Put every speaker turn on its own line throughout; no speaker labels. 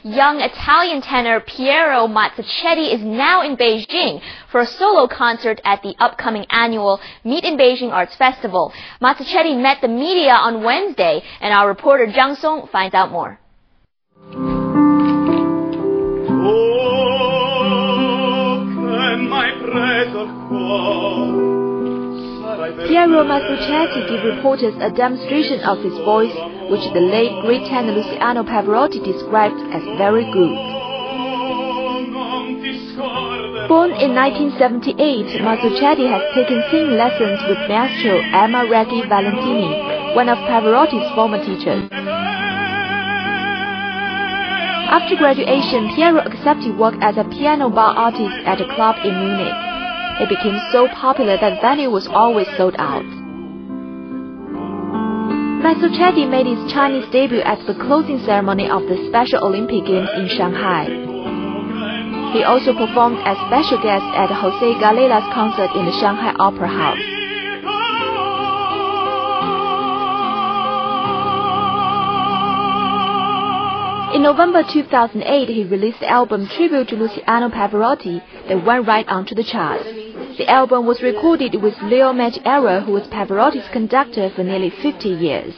young Italian tenor Piero Mazzocchetti is now in Beijing for a solo concert at the upcoming annual Meet in Beijing Arts Festival. Mazzocchetti met the media on Wednesday, and our reporter Zhang Song finds out more.
Piero Mazzocchetti gave reporters a demonstration of his voice, which the late great tenor Luciano Pavarotti described as very good. Born in 1978, Mazzocchetti has taken singing lessons with maestro Emma Reggi Valentini, one of Pavarotti's former teachers. After graduation, Piero accepted work as a piano bar artist at a club in Munich. It became so popular that venue was always sold out. Mazzocchetti made his Chinese debut at the closing ceremony of the Special Olympic Games in Shanghai. He also performed as special guest at Jose Galela's concert in the Shanghai Opera House. In November 2008, he released the album Tribute to Luciano Pavarotti that went right onto the charts. The album was recorded with Leo Maggiera, who was Pavarotti's conductor for nearly 50 years.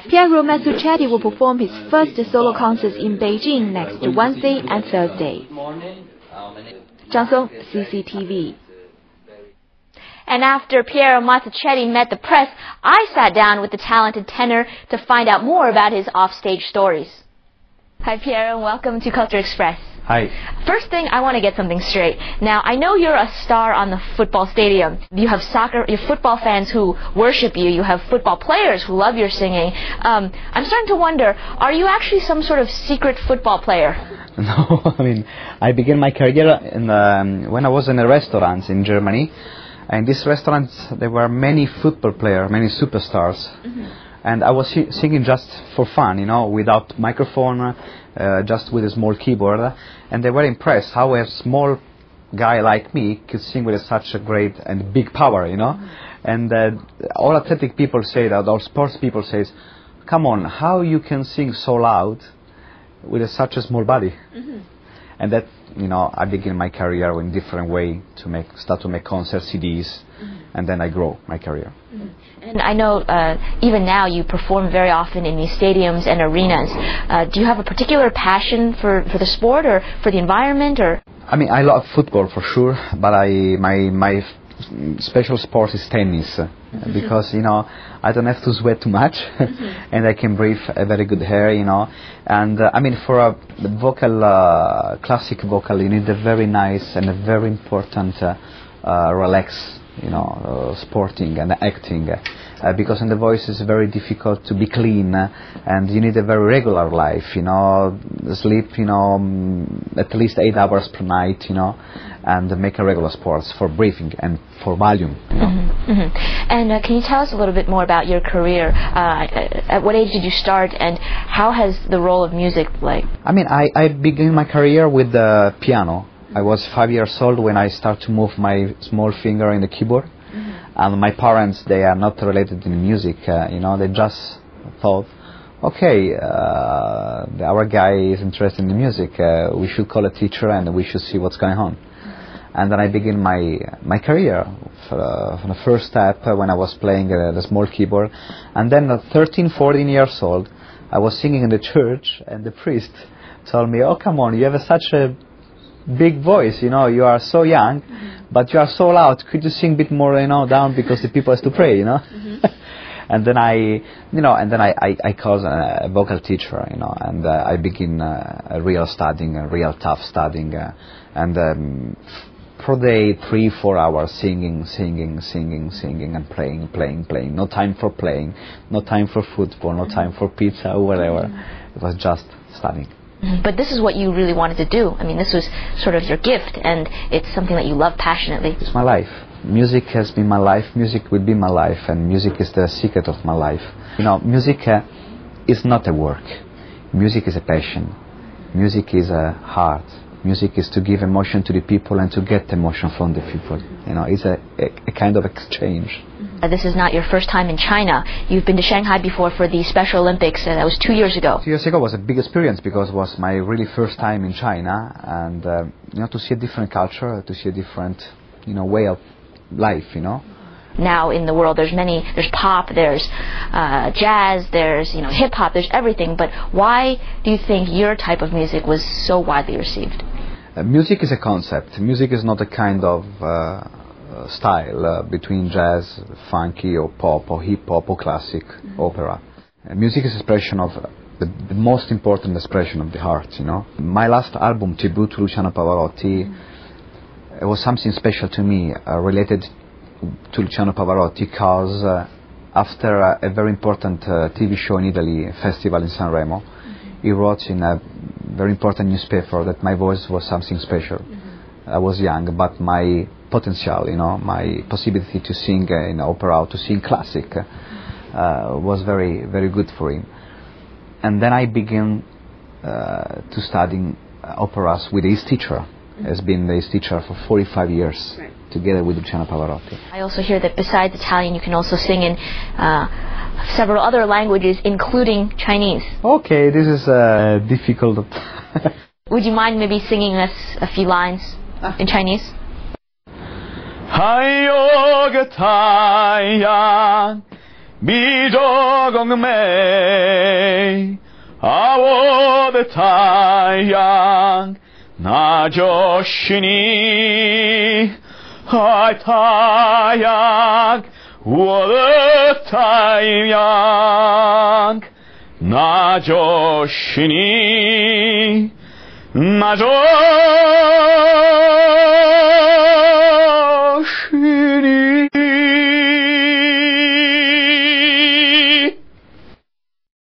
Piero Mazzocchetti will perform his first solo concerts in Beijing next Wednesday and Thursday. Zhang Song, CCTV.
And after Piero Mazzocchetti met the press, I sat down with the talented tenor to find out more about his offstage stories. Hi Piero, and welcome to Culture Express.
Hi.
First thing, I want to get something straight. Now, I know you're a star on the football stadium. You have football fans who worship you. You have football players who love your singing. I'm starting to wonder, are you actually some sort of secret football player?
No, I mean, I began my career when I was in a restaurant in Germany. And in this restaurant, there were many football players, many superstars. And I was singing just for fun, you know, without microphone, just with a small keyboard. And they were impressed how a small guy like me could sing with such a great and big power, you know. And all athletic people say that, all sports people say, come on, how you can sing so loud with such a small body? And that, you know, I begin my career in a different way to start to make concert CDs, and then I grow my career.
And I know even now you perform very often in these stadiums and arenas. Do you have a particular passion for the sport or for the environment? Or?
I mean, I love football for sure, but my special sport is tennis, because, you know, I don't have to sweat too much, and I can breathe a very good air, you know. And I mean, for a classic vocal, you need a very nice and a very important relax, you know, sporting and acting, because in the voice it's very difficult to be clean, and you need a very regular life, you know, sleep, you know, at least 8 hours per night, you know, and make a regular sports for breathing and for volume, you know.
And can you tell us a little bit more about your career? At what age did you start, and how has the role of music played? I
mean, I began my career with the piano. I was 5 years old when I started to move my small finger in the keyboard. And my parents, they are not related in music, you know, they just thought, okay, our guy is interested in music, we should call a teacher and we should see what's going on. And then I began my career from the first step when I was playing the small keyboard. And then at 13, 14 years old, I was singing in the church, and the priest told me, oh, come on, you have such a big voice, you know, you are so young, but you are so loud, could you sing a bit more, you know, down, because the people has to pray, you know. And then I called a vocal teacher, you know, and I begin a real tough studying, and per day 3-4 hours singing and playing. No time for playing, no time for football, no time for pizza or whatever. It was just studying.
But this is what you really wanted to do. I mean, this was sort of your gift, and it's something that you love passionately.
It's my life. Music has been my life. Music will be my life, and music is the secret of my life. You know, music is not a work. Music is a passion. Music is a heart. Music is to give emotion to the people and to get emotion from the people. You know, it's a kind of exchange.
This is not your first time in China. You've been to Shanghai before for the Special Olympics. That was 2 years ago.
2 years ago was a big experience because it was my really first time in China, and you know, to see a different culture, to see a different, you know, way of life. You know.
Now in the world, there's pop, there's jazz, there's hip hop, there's everything. But why do you think your type of music was so widely received?
Music is a concept. Music is not a kind of style between jazz, funky, or pop, or hip hop, or classic, opera. Music is expression of the most important expression of the heart. You know, my last album, Tribute to Luciano Pavarotti, it was something special to me, related to Luciano Pavarotti, because after a very important TV show in Italy, festival in Sanremo, he wrote in a very important newspaper that my voice was something special. I was young, but my potential, my possibility to sing in opera, to sing classic, was very, very good for him. And then I began to study operas with his teacher. Has been his teacher for 45 years, right, together with Luciano Pavarotti.
I also hear that besides Italian, you can also sing in several other languages, including Chinese.
Okay, this is difficult.
Would you mind maybe singing us a few lines in Chinese?
还有个太阳比这更美，我的太阳那就是你，太阳，我的太阳，那就是你，那就是